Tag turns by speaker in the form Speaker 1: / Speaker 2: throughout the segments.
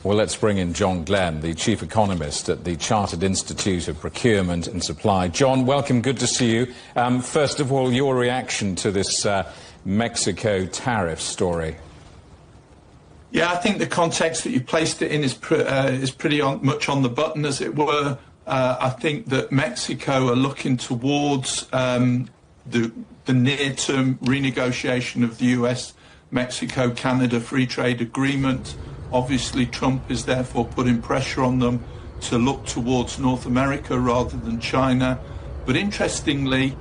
Speaker 1: Well, let's bring in John Glen, the Chief Economist at the Chartered Institute of Procurement and Supply. John, welcome. Good to see you. First of all, your reaction to this Mexico tariff story.
Speaker 2: Yeah, I think the context that you placed it in is pretty much on the button, as it were. I think that Mexico are looking towards the near-term renegotiation of the US-Mexico-Canada free trade agreement. Obviously, Trump is therefore putting pressure on them to look towards North America rather than China. But interestingly,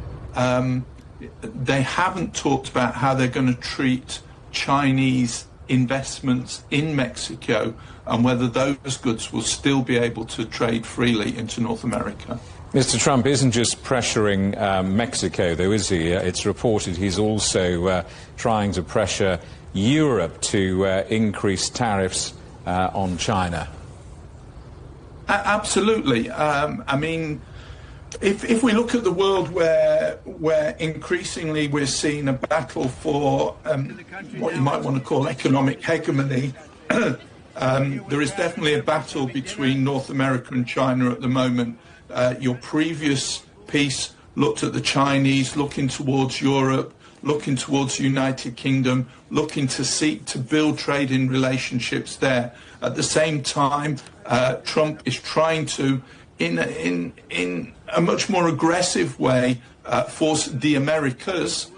Speaker 2: they haven't talked about how they're going to treat Chinese investments in Mexico and whether those goods will still be able to trade freely into North America.
Speaker 1: Mr. Trump isn't just pressuring Mexico, though, is he? It's reported he's also trying to pressure Europe to increase tariffs on China.
Speaker 2: Absolutely. I mean, if we look at the world where increasingly we're seeing a battle for what you might want to call economic hegemony, there is definitely a battle between North America and China at the moment. Your previous piece looked at the Chinese looking towards Europe, looking towards the United Kingdom, looking to seek to build trading relationships there. At the same time, Trump is trying to, in a much more aggressive way, force the Americas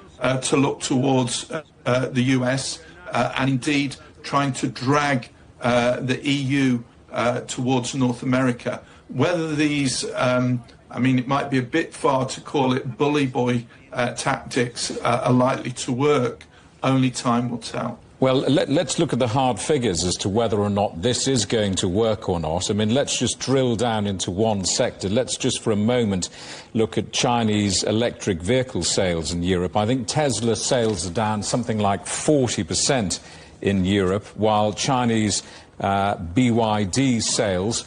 Speaker 2: to look towards the US, and indeed trying to drag the EU towards North America. Whether these, I mean, it might be a bit far to call it bully boy tactics are likely to work. Only time will tell.
Speaker 1: Well, let's look at the hard figures as to whether or not this is going to work or not. I mean, let's just drill down into one sector. Let's just for a moment look at Chinese electric vehicle sales in Europe. I think Tesla sales are down something like 40% in Europe, while Chinese BYD sales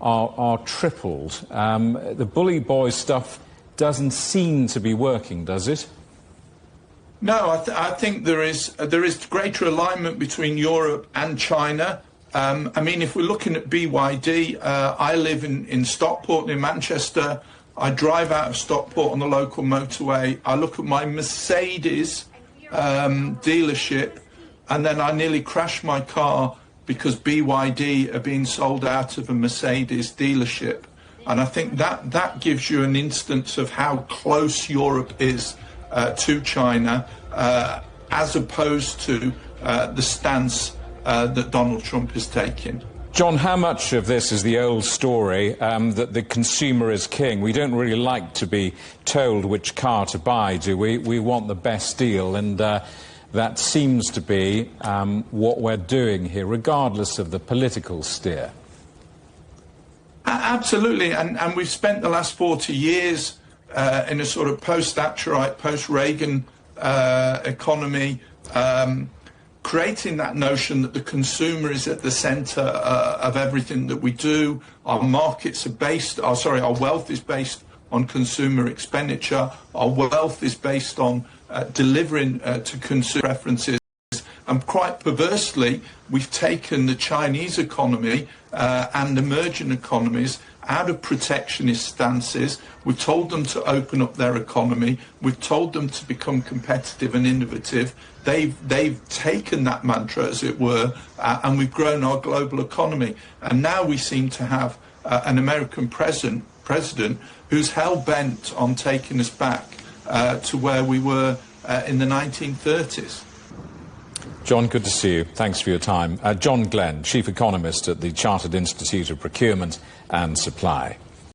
Speaker 1: are tripled. The bully boy stuff doesn't seem to be working, does it?
Speaker 2: No, I think there is greater alignment between Europe and China. I mean, if we're looking at BYD, I live in Stockport near Manchester. I drive out of Stockport on the local motorway. I look at my Mercedes dealership, and then I nearly crash my car because BYD are being sold out of a Mercedes dealership. And I think that gives you an instance of how close Europe is to China, as opposed to the stance that Donald Trump is taking.
Speaker 1: John, how much of this is the old story that the consumer is king? We don't really like to be told which car to buy, do we? We want the best deal, and that seems to be what we're doing here, regardless of the political steer.
Speaker 2: Absolutely, and we've spent the last 40 years in a sort of post-Thatcherite, post-Reagan economy, creating that notion that the consumer is at the centre of everything that we do. Our markets are based, our wealth is based on consumer expenditure. Our wealth is based on delivering to consumer preferences. And quite perversely, we've taken the Chinese economy and emerging economies out of protectionist stances. We've told them to open up their economy. We've told them to become competitive and innovative. They've taken that mantra, as it were, and we've grown our global economy. And now we seem to have an American president who's hell-bent on taking us back to where we were in the 1930s.
Speaker 1: John, good to see you. Thanks for your time. John Glen, Chief Economist at the Chartered Institute of Procurement and Supply.